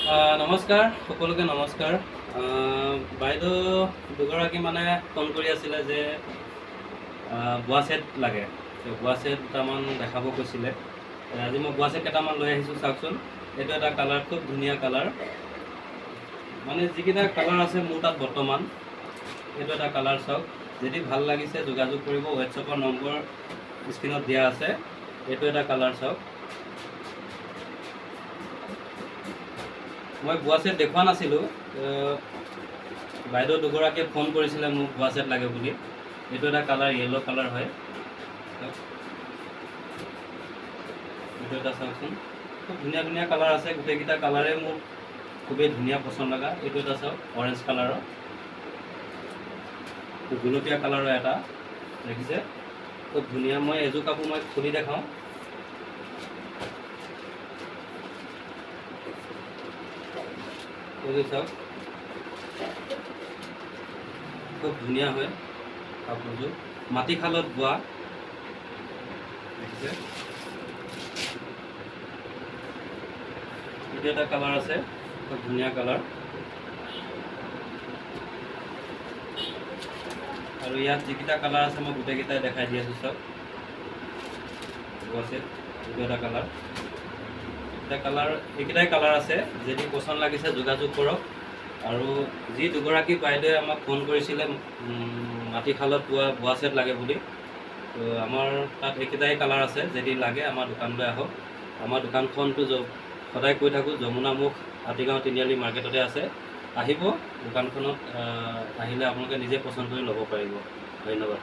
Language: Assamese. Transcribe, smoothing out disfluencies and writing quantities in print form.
নমস্কাৰ, সকলোকে নমস্কাৰ। বাইদেউ দুগৰাকী মানে ফোন কৰি আছিলে যে বোৱা ছেট লাগে। বোৱা ছেট দুটামান দেখাব কৈছিলে। আজি মই বোৱা ছেট কেইটামান লৈ আহিছোঁ, চাওকচোন। এইটো এটা কালাৰ, খুব ধুনীয়া কালাৰ। মানে যিকেইটা কালাৰ আছে মোৰ তাত বৰ্তমান, এইটো এটা কালাৰ চাওক। যদি ভাল লাগিছে যোগাযোগ কৰিব, হোৱাটছএপৰ নম্বৰ স্ক্ৰীণত দিয়া আছে। এইটো এটা কালাৰ চাওক। মই বোৱা ছেট দেখুওৱা নাছিলোঁ, বাইদেউ দুগৰাকীয়ে ফোন কৰিছিলে মোক বোৱা ছেট লাগে বুলি। এইটো এটা কালাৰ, য়েল্ল' কালাৰ হয়। এইটো এটা চাওকচোন, খুব ধুনীয়া ধুনীয়া কালাৰ আছে। গোটেইকেইটা কালাৰে মোৰ খুবেই ধুনীয়া, পচন্দ লগা। এইটো এটা চাওক, অৰেঞ্জ কালাৰৰ, গুলপীয়া কালাৰৰ এটা দেখিছে, খুব ধুনীয়া। মই এযোৰ কাপোৰ মই খুলি দেখাওঁ। চাওক, খুব ধুনীয়া হয় কাপোৰযোৰ, মাটিশালত বোৱা। দেখিছে, এইটো এটা কালাৰ আছে, খুব ধুনীয়া কালাৰ। আৰু ইয়াত যিকেইটা কালাৰ আছে মই গোটেইকেইটাই দেখাই দি আছোঁ। চাওক, আছে এইটো এটা কালাৰ, এটা কালাৰ, এইকেইটাই কালাৰ আছে। যদি পচন্দ লাগিছে যোগাযোগ কৰক। আৰু যি দুগৰাকী বাইদেৱে আমাক ফোন কৰিছিলে মাটিশালত বোৱা ছেট লাগে বুলি, তো আমাৰ তাত এইকেইটাই কালাৰ আছে। যদি লাগে আমাৰ দোকানলৈ আহক। আমাৰ দোকানখনটো সদায় কৈ থাকোঁ, যমুনামুখ হাতীগাঁও তিনিআলি মাৰ্কেটতে আছে। আহিব দোকানখনত, আহিলে আপোনালোকে নিজে পচন্দ কৰি ল'ব পাৰিব। ধন্যবাদ।